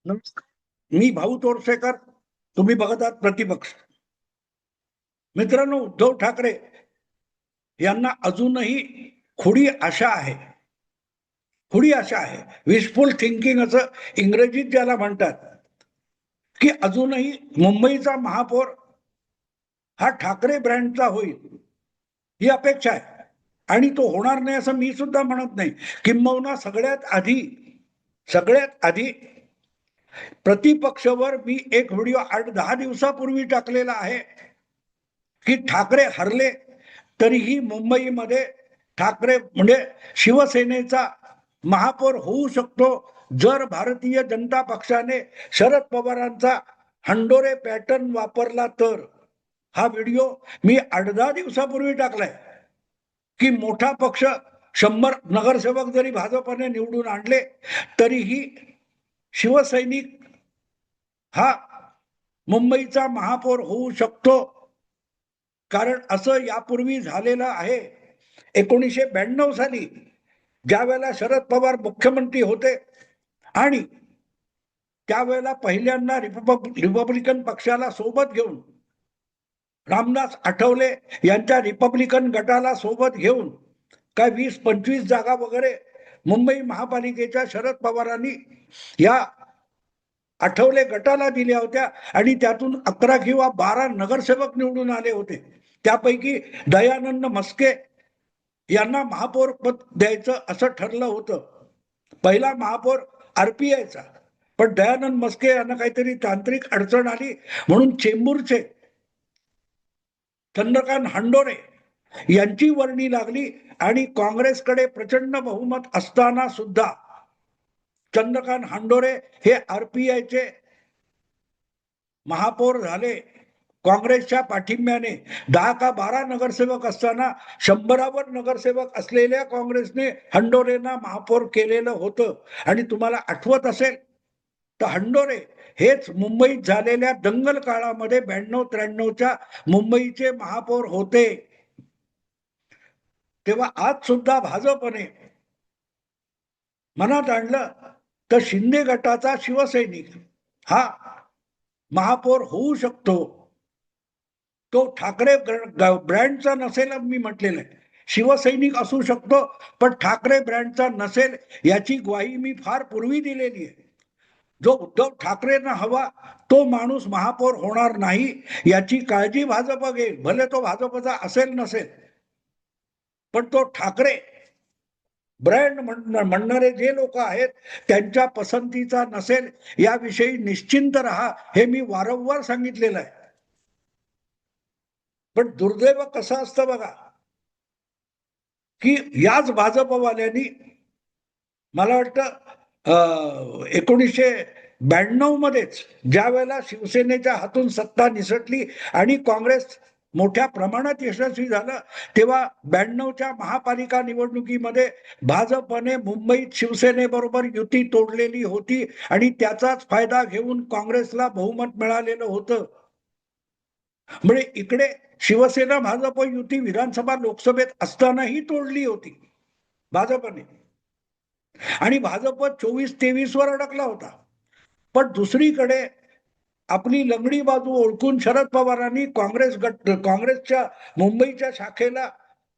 नमस्कार. मी भाऊ तोरसेकर. तुम्ही बघत आहात प्रतिपक्ष. मित्रांनो, उद्धव ठाकरे यांना अजूनही खुडी आशा आहे. खुडी आशा आहे. विशफुल थिंकिंग असं इंग्रजीत ज्याला म्हणतात, की अजूनही मुंबईचा महापौर हा ठाकरे ब्रँडचा होईल ही अपेक्षा आहे. आणि तो होणार नाही असं मी सुद्धा म्हणत नाही. किंबहुना सगळ्यात आधी प्रतिपक्षवर मी एक व्हिडिओ 8-10 दिवसापूर्वी टाकलेला आहे, की ठाकरे हरले तरीही मुंबईमध्ये ठाकरे म्हणजे शिवसेनेचा महापौर होऊ शकतो जर भारतीय जनता पक्षाने शरद पवारांचा हंडोरे पॅटर्न वापरला तर. हा व्हिडिओ मी 8-10 दिवसापूर्वी टाकलाय, की मोठा पक्ष 100 नगरसेवक जरी भाजपने निवडून आणले तरीही शिवसैनिक हा मुंबईचा महापौर होऊ शकतो. कारण असं यापूर्वी झालेलं आहे. 1992 साली ज्या वेळेला शरद पवार मुख्यमंत्री होते आणि त्यावेळेला पहिल्यांदा रिपब्लिकन पक्षाला सोबत घेऊन रामदास आठवले यांच्या रिपब्लिकन गटाला सोबत घेऊन काय 20-25 जागा वगैरे मुंबई महापालिकेच्या शरद पवारांनी या आठवले गटाला दिल्या होत्या आणि त्यातून 11 किंवा 12 नगरसेवक निवडून आले होते. त्यापैकी दयानंद मस्के यांना महापौर पद द्यायचं असं ठरलं होतं. पहिला महापौर आरपीआयचा, पण दयानंद मस्के यांना काहीतरी तांत्रिक अडचण आली म्हणून चेंबूरचे चंद्रकांत हंडोरे यांची वर्णी लागली आणि काँग्रेसकडे प्रचंड बहुमत असताना सुद्धा चंद्रकांत हंडोरे हे आरपीआयचे महापौर झाले. काँग्रेसच्या पाठिंब्याने 10 का 12 नगरसेवक असताना 100वर नगरसेवक असलेल्या काँग्रेसने हंडोरेंना महापौर केलेलं होतं. आणि तुम्हाला आठवत असेल तर हंडोरे हेच मुंबईत झालेल्या दंगल काळामध्ये 92-93च्या मुंबईचे महापौर होते. तेव्हा आज सुद्धा भाजपने मनात आणलं तर शिंदे गटाचा शिवसैनिक हा महापौर होऊ शकतो. तो ठाकरे ब्रँडचा नसेल मी म्हटलेलं आहे. शिवसैनिक असू शकतो पण ठाकरे ब्रँडचा नसेल याची ग्वाही मी फार पूर्वी दिलेली आहे. जो उद्धव ठाकरेंना हवा तो माणूस महापौर होणार नाही याची काळजी भाजप घेईल. भले तो भाजपचा असेल नसेल, पण तो ठाकरे ब्रँड म्हणणारे जे लोक आहेत त्यांच्या पसंतीचा नसेल याविषयी निश्चिंत राहा, हे मी वारंवार सांगितलेलं आहे. पण दुर्दैव कसं असतं बघा, की याच भाजपवाल्यांनी मला वाटतं 1992 मध्येच ज्या वेळेला शिवसेनेच्या हातून सत्ता निसटली आणि काँग्रेस मोठ्या प्रमाणात यशस्वी झालं, तेव्हा 92च्या महापालिका निवडणुकीमध्ये भाजपने मुंबईत शिवसेनेबरोबर युती तोडलेली होती आणि त्याचाच फायदा घेऊन काँग्रेसला बहुमत मिळालेलं होतं. म्हणजे इकडे शिवसेना भाजप युती विधानसभा लोकसभेत असतानाही तोडली होती भाजपने आणि भाजप 24-23 वर अडकला होता. पण दुसरीकडे आपली लंगडी बाजू ओळखून शरद पवारांनी काँग्रेसच्या मुंबईच्या शाखेला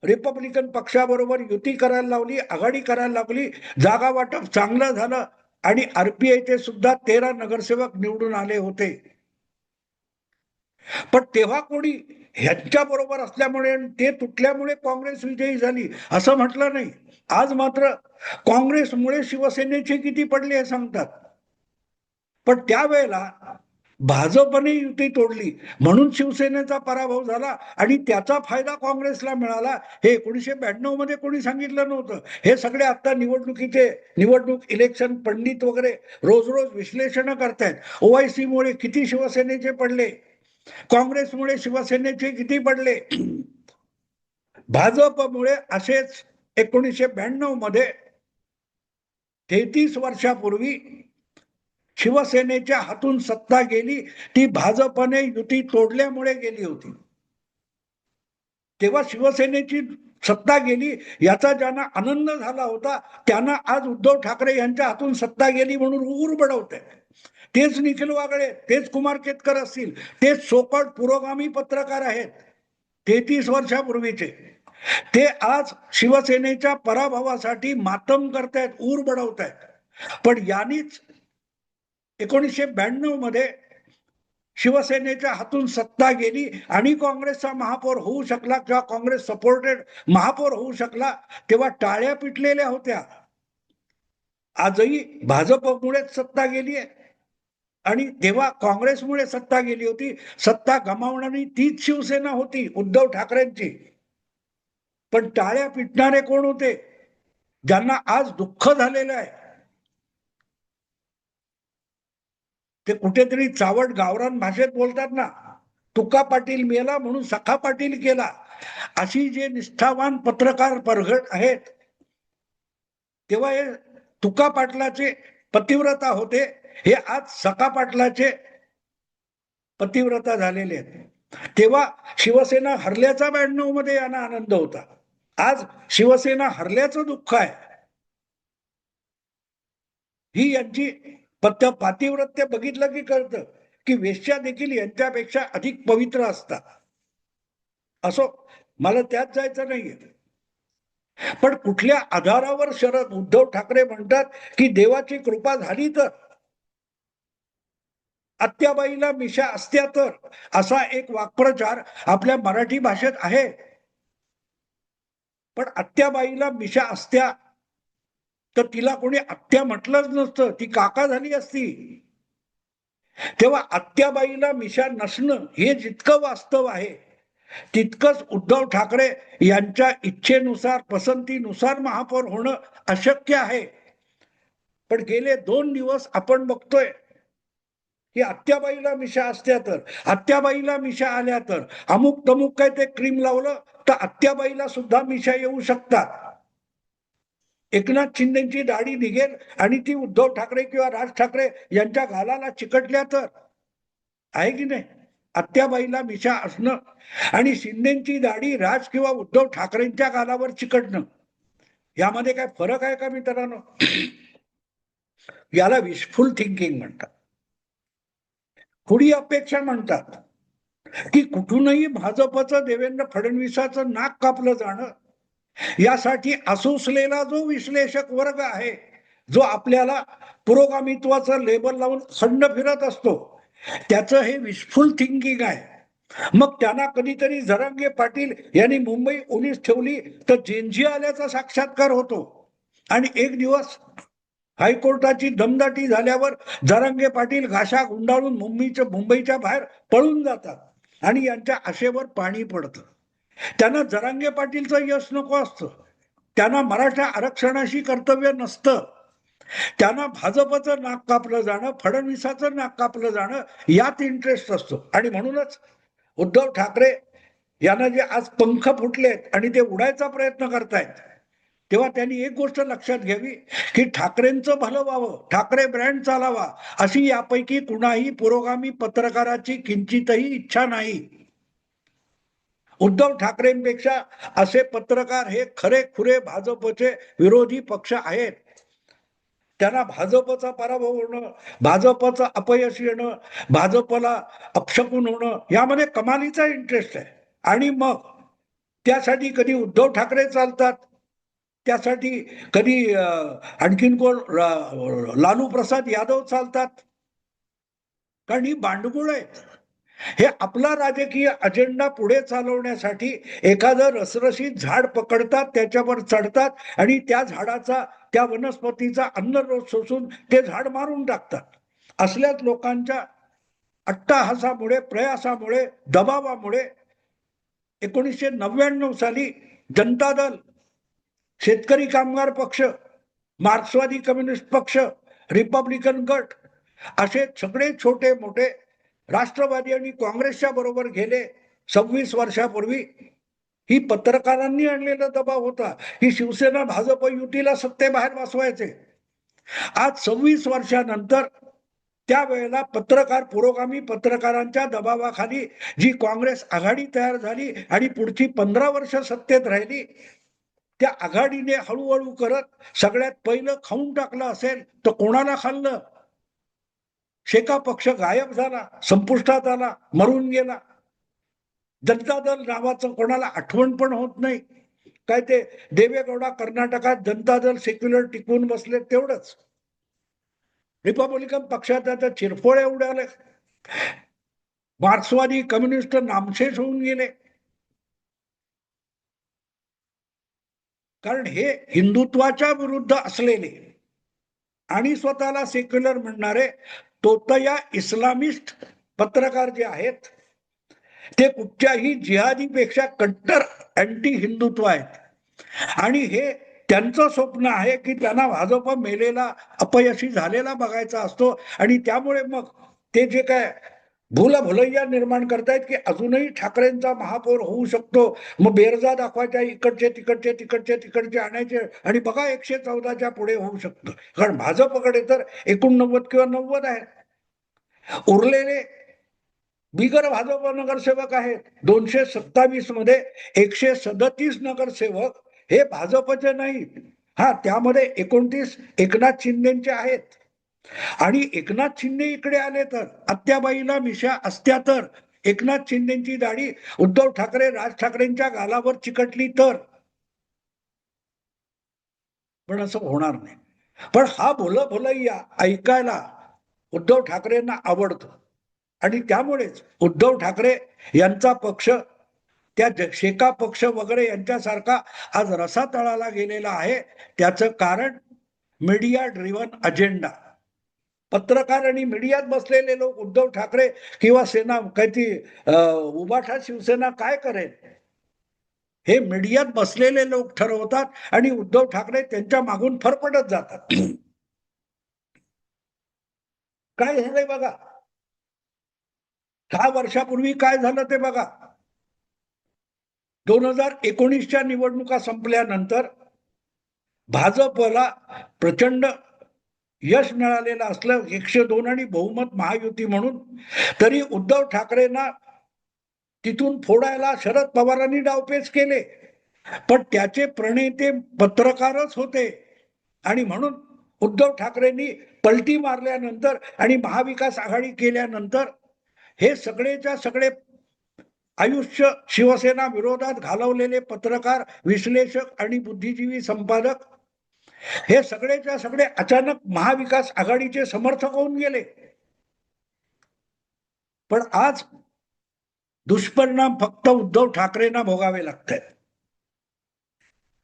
रिपब्लिकन पक्षाबरोबर युती करायला लावली, आघाडी करायला लागली, जागा वाटप चांगलं झालं आणि आरपीआयचे सुद्धा 13 नगरसेवक निवडून आले होते. पण तेव्हा कोणी ह्यांच्या बरोबर असल्यामुळे ते तुटल्यामुळे काँग्रेस विजयी झाली असं म्हटलं नाही. आज मात्र काँग्रेसमुळे शिवसेनेचे किती पडले हे सांगतात. पण त्यावेळेला भाजपने युती तोडली म्हणून शिवसेनेचा पराभव झाला आणि त्याचा फायदा काँग्रेसला मिळाला, हे 1992 मध्ये कोणी सांगितलं नव्हतं. हे सगळे आता निवडणूक इलेक्शन पंडित वगैरे रोज रोज विश्लेषण करतायत. ओआयसी मुळे किती शिवसेनेचे पडले, काँग्रेसमुळे शिवसेनेचे किती पडले. भाजपमुळे असेच 1992 मध्ये 33 वर्षापूर्वी शिवसेनेच्या हातून सत्ता गेली, ती भाजपने युती तोडल्यामुळे गेली होती. तेव्हा शिवसेनेची सत्ता गेली याचा ज्यांना आनंद झाला होता त्यांना आज उद्धव ठाकरे यांच्या हातून सत्ता गेली म्हणून उर बडवत आहे. तेच निखिल वागळे, तेच कुमार केतकर असतील, तेच सोकॉल्ड पुरोगामी पत्रकार आहेत 33 वर्षापूर्वीचे, ते आज शिवसेनेच्या पराभवासाठी मातम करतायत, ऊर बडवतायत. पण यांनीच 1992 मध्ये शिवसेनेच्या हातून सत्ता गेली आणि काँग्रेसचा महापौर होऊ शकला किंवा काँग्रेस सपोर्टेड महापौर होऊ शकला, तेव्हा टाळ्या पिटलेल्या होत्या. आजही भाजपमुळेच सत्ता गेली आहे आणि तेव्हा काँग्रेसमुळे सत्ता गेली होती. सत्ता गमावणारी तीच शिवसेना होती उद्धव ठाकरेंची. पण टाळ्या पिटणारे कोण होते? ज्यांना आज दुःख झालेलं आहे. ते कुठेतरी चावट गावरान भाषेत बोलतात ना, तुका पाटील मेला म्हणून सखा पाटील केला, अशी जे निष्ठावान पत्रकार परघट आहेत, तेव्हा हे तुका पाटलाचे पतिव्रता होते, हे आज सखा पाटलाचे पतिव्रता झालेले आहेत. तेव्हा शिवसेना हरल्याचा 92 मध्ये यांना आनंद होता. आज शिवसेना हरल्याचं दुःख आहे. ही यांची पातिव्रत्य बघितलं की कळतं की वेश्या देखील यांच्यापेक्षा अधिक पवित्र असतात. असो, मला त्यात जायचं नाहीये. पण कुठल्या आधारावर शरद उद्धव ठाकरे म्हणतात की देवाची कृपा झाली तर, आत्याबाईला मिशा असत्या तर, असा एक वाक्प्रचार आपल्या मराठी भाषेत आहे. पण आत्याबाईला मिशा असत्या तर तिला कोणी आत्या म्हटलंच नसतं, ती काका झाली असती. तेव्हा आत्याबाईला मिशा नसणं हे जितकं वास्तव आहे, तितकंच उद्धव ठाकरे यांच्या इच्छेनुसार, पसंतीनुसार महापौर होणं अशक्य आहे. पण गेले 2 दिवस आपण बघतोय की आत्याबाईला मिशा असत्या तर, आत्याबाईला मिशा आल्या तर, अमुक तमुक काय ते क्रीम लावलं तर आत्याबाईला सुद्धा मिशा येऊ शकतात. एकनाथ शिंदेची दाढी निघेल आणि ती उद्धव ठाकरे किंवा राज ठाकरे यांच्या गालाला चिकटल्या तर, आहे की नाही? आत्याबाईला मिशा असणं आणि शिंदेची दाढी राज किंवा उद्धव ठाकरेंच्या गालावर चिकटणं, यामध्ये काय फरक आहे का मित्रांनो? याला विशफुल थिंकिंग म्हणतात, खुडी अपेक्षा म्हणतात की कुठूनही भाजपचं, देवेंद्र फडणवीसाचं नाक कापलं जाणं, यासाठी असोसलेला जो विश्लेषक वर्ग आहे, जो आपल्याला पुरोगामित्वाचं लेबल लावून खंड फिरत असतो, त्याचं हे विशफुल थिंकिंग आहे. मग त्यांना कधीतरी जरांगे पाटील यांनी मुंबई ओलीस ठेवली तर जेनजी आल्याचा साक्षात्कार होतो आणि एक दिवस हायकोर्टाची दमदाटी झाल्यावर जरांगे पाटील घाशा गुंडाळून मुंबईच्या बाहेर पळून जातात आणि यांच्या आशेवर पाणी पडतं. त्यांना जरांगे पाटीलचं यश नको असतं, त्यांना मराठा आरक्षणाशी कर्तव्य नसतं, त्यांना भाजपचं नाक कापलं जाणं, फडणवीसाचं नाक कापलं जाणं यात इंटरेस्ट असतो. आणि म्हणूनच उद्धव ठाकरे यांना जे आज पंख फुटलेत आणि ते उडायचा प्रयत्न करतायत, तेव्हा त्यांनी एक गोष्ट लक्षात घ्यावी की ठाकरेंचं भलं व्हावं, ठाकरे ब्रँड चालावा, अशी यापैकी कुणाही पुरोगामी पत्रकाराची किंचितही इच्छा नाही. उद्धव ठाकरेंपेक्षा असे पत्रकार हे खरे खुरे भाजपचे विरोधी पक्ष आहेत. त्यांना भाजपचा पराभव होणं, भाजपचं अपयश येणं, भाजपला अपशकुन होणं, यामध्ये कमालीचा इंटरेस्ट आहे. आणि मग त्यासाठी कधी उद्धव ठाकरे चालतात, त्यासाठी कधी आणखीन कोण, लालू प्रसाद यादव चालतात, कारण ही बांडगुळ आहेत. हे आपला राजकीय अजेंडा पुढे चालवण्यासाठी एखादं रसरशीत झाड पकडतात, त्याच्यावर चढतात आणि त्या झाडाचा, त्या वनस्पतीचा अन्नरोध शोषून ते झाड मारून टाकतात. असल्याच लोकांच्या अट्टाहासामुळे, प्रयासामुळे, दबावामुळे 1999 साली जनता दल, शेतकरी कामगार पक्ष, मार्क्सवादी कम्युनिस्ट पक्ष, रिपब्लिकन गट असे सगळे छोटे मोठे राष्ट्रवादी आणि काँग्रेसच्या बरोबर गेले 26 वर्षापूर्वी. ही पत्रकारांनी आणलेला दबाव होता की शिवसेना भाजप युतीला सत्तेबाहेर बसवायचे. आज 26 वर्षानंतर त्यावेळेला पत्रकार, पुरोगामी पत्रकारांच्या दबावाखाली जी काँग्रेस आघाडी तयार झाली आणि पुढची 15 वर्ष सत्तेत राहिली, त्या आघाडीने हळूहळू करत सगळ्यात पहिलं खाऊन टाकलं असेल तर कोणाला खाल्लं? शेका पक्ष गायब झाला, संपुष्टात आला, मरून गेला. जनता दल नावाचं कोणाला आठवण पण होत नाही. काय ते देवेगौडा कर्नाटकात जनता दल सेक्युलर टिकवून बसले तेवढंच. रिपब्लिकन पक्षात आता चिरफोळे उडाले, मार्क्सवादी कम्युनिस्ट नामशेष होऊन गेले. कारण हे हिंदुत्वाच्या विरुद्ध असलेले आणि स्वतःला सेक्युलर म्हणणारे तोतया इस्लामिस्ट पत्रकार जे आहेत ते कुठच्याही जिहादीपेक्षा कट्टर अँटी हिंदुत्व आहेत. आणि हे त्यांचं स्वप्न आहे की त्यांना भाजप मेलेला अपयशी झालेला बघायचा असतो. आणि त्यामुळे मग ते जे काय भुलैया निर्माण करतायत की अजूनही ठाकरेंचा महापौर होऊ शकतो, मग बेरजा दाखवायच्या, इकडचे तिकडचे तिकडचे तिकडचे आणायचे आणि बघा 114च्या पुढे होऊ शकतं. कारण भाजपकडे तर 89 किंवा 90 आहेत. उरलेले बिगर भाजप नगरसेवक आहेत. 227 मध्ये 137 नगरसेवक हे भाजपचे नाहीत. हा, त्यामध्ये 29 एकनाथ शिंदेचे आहेत. आणि एकनाथ शिंदे इकडे आले तर, आत्याबाईला मिशा असत्या तर, एकनाथ शिंदेची दाढी उद्धव ठाकरे राज ठाकरेंच्या गालावर चिकटली तर, पण असं होणार नाही. पण हा भुलैया ऐकायला उद्धव ठाकरेंना आवडतो. आणि त्यामुळेच उद्धव ठाकरे यांचा पक्ष त्या शेका पक्ष वगैरे यांच्यासारखा आज रसातळाला गेलेला आहे. त्याचं कारण मीडिया ड्रिव्हन अजेंडा. पत्रकार आणि मीडियात बसलेले लोक उद्धव ठाकरे किंवा सेना काय ती उभाठा शिवसेना काय करेल हे मीडियात बसलेले लोक ठरवतात आणि उद्धव ठाकरे त्यांच्या मागून फरफटत जातात. काय झालंय बघा, 6 वर्षापूर्वी काय झालं ते बघा. 2019च्या निवडणुका संपल्यानंतर भाजपला प्रचंड यश मिळालेलं असलं, 102 आणि बहुमत महायुती म्हणून, तरी उद्धव ठाकरेंना तिथून फोडायला शरद पवारांनी डावपेच केले. पण त्याचे प्रणेते पत्रकारच होते आणि म्हणून उद्धव ठाकरेंनी पलटी मारल्यानंतर आणि महाविकास आघाडी केल्यानंतर हे सगळेच्या सगळे आयुष्य शिवसेना विरोधात घालवलेले पत्रकार, विश्लेषक आणि बुद्धिजीवी संपादक हे सगळेच्या सगळे अचानक महाविकास आघाडीचे समर्थक होऊन गेले. पण आज दुष्परिणाम फक्त उद्धव ठाकरेंना भोगावे लागतात.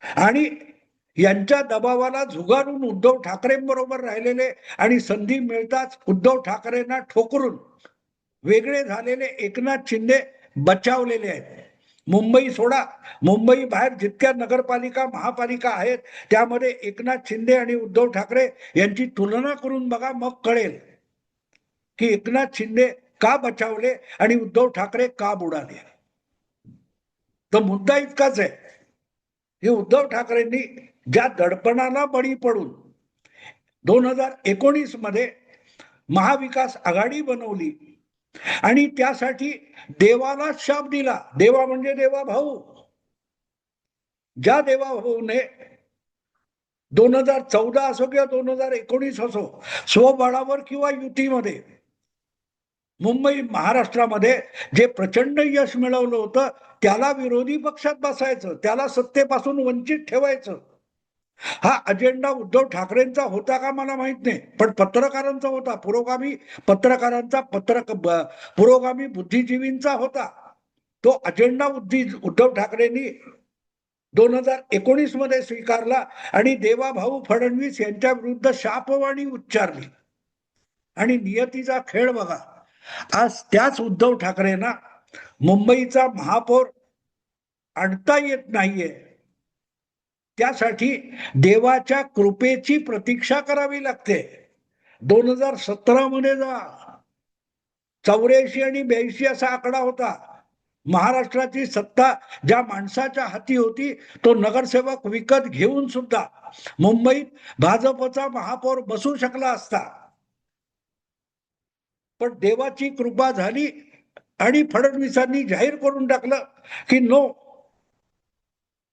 आणि यांच्या दबावाला झुगारून उद्धव ठाकरेंबरोबर राहिलेले आणि संधी मिळताच उद्धव ठाकरेंना ठोकरून वेगळे झालेले एकनाथ शिंदे बचावलेले आहेत. मुंबई सोडा, मुंबई बाहेर जितक्या नगरपालिका महापालिका आहेत त्यामध्ये एकनाथ शिंदे आणि उद्धव ठाकरे यांची तुलना करून बघा, मग कळेल की एकनाथ शिंदे का बचावले आणि उद्धव ठाकरे का बुडाले. तर मुद्दा इतकाच आहे की उद्धव ठाकरेंनी ज्या दडपणाला बळी पडून 2019 मध्ये महाविकास आघाडी बनवली आणि त्यासाठी देवाला शाप दिला. देवा म्हणजे देवा भाऊ. ज्या देवा भाऊने 2014 असो किंवा 2019 असो, स्वबळावर किंवा युतीमध्ये मुंबई महाराष्ट्रामध्ये जे प्रचंड यश मिळवलं होतं त्याला विरोधी पक्षात बसायचं, त्याला सत्तेपासून वंचित ठेवायचं. हा अजेंडा उद्धव ठाकरेंचा होता का मला माहित नाही, पण पत्रकारांचा होता, पुरोगामी पत्रकारांचा, पुरोगामी बुद्धिजीवींचा होता. तो अजेंडा उद्धव ठाकरेंनी 2019 मध्ये स्वीकारला आणि देवाभाऊ फडणवीस यांच्या विरुद्ध शापवाणी उच्चारली. आणि नियतीचा खेळ बघा, आज त्याच उद्धव ठाकरेंना मुंबईचा महापौर आणता येत नाहीये. त्यासाठी देवाच्या कृपेची प्रतीक्षा करावी लागते. 2017 मध्ये जा, 84 आणि 82 असा आकडा होता. महाराष्ट्राची सत्ता ज्या माणसाच्या हाती होती तो नगरसेवक विकत घेऊन सुद्धा मुंबईत भाजपचा महापौर बसू शकला असता. पण देवाची कृपा झाली आणि फडणवीसांनी जाहीर करून टाकलं की नो,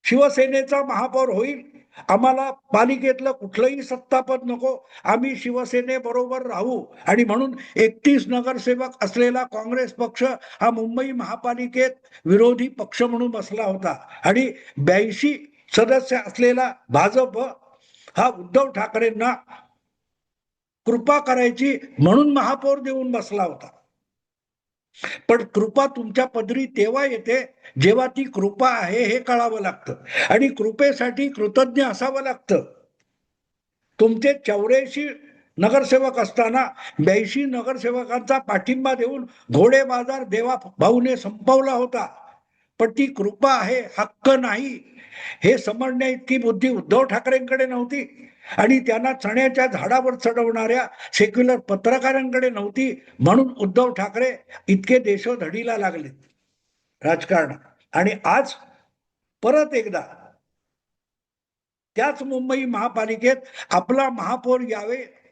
शिवसेनेचा महापौर होईल आम्हाला पालिकेतलं कुठलंही सत्तापद नको, आम्ही शिवसेनेबरोबर राहू. आणि म्हणून 31 नगरसेवक असलेला काँग्रेस पक्ष हा मुंबई महापालिकेत विरोधी पक्ष म्हणून बसला होता. आणि 82 सदस्य असलेला भाजप हा उद्धव ठाकरेंना कृपा करायची म्हणून महापौर देऊन बसला होता. पण कृपा तुमच्या पदरी तेव्हा येते जेव्हा ती कृपा आहे हे कळावं लागतं, आणि कृपेसाठी कृतज्ञ असावं लागतं. तुमचे 84 नगरसेवक असताना 82 नगरसेवकांचा पाठिंबा देऊन घोडे बाजार देवा भाऊने संपवला होता. पण ती कृपा आहे, हक्क नाही, हे समजण्या इतकी बुद्धी उद्धव ठाकरेंकडे नव्हती, आणि त्यांना चण्याच्या झाडावर चढवणाऱ्या सेक्युलर पत्रकारांकडे नव्हती. म्हणून उद्धव ठाकरे इतके देशोधडीला लागले राजकारण. आणि आज परत एकदा त्याच मुंबई महापालिकेत आपला महापौर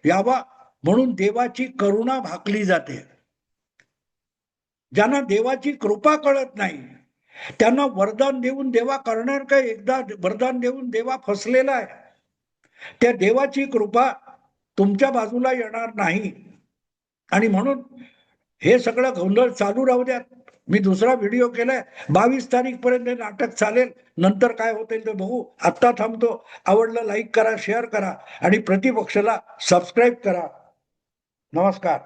यावा म्हणून देवाची करुणा भाकली जाते. ज्यांना देवाची कृपा कळत नाही त्यांना वरदान देऊन देवा करणार काय? एकदा वरदान देऊन देवा फसलेला आहे. त्या देवाची कृपा तुमच्या बाजूला येणार नाही. आणि म्हणून हे सगळं गोंधळ चालू राहू द्या. मी दुसरा व्हिडिओ केलाय, 22 तारीख पर्यंत हे नाटक चालेल, नंतर काय होतील ते बघू. आत्ता थांबतो. आवडलं लाईक करा, शेअर करा, आणि प्रतिपक्षाला सबस्क्राईब करा. नमस्कार.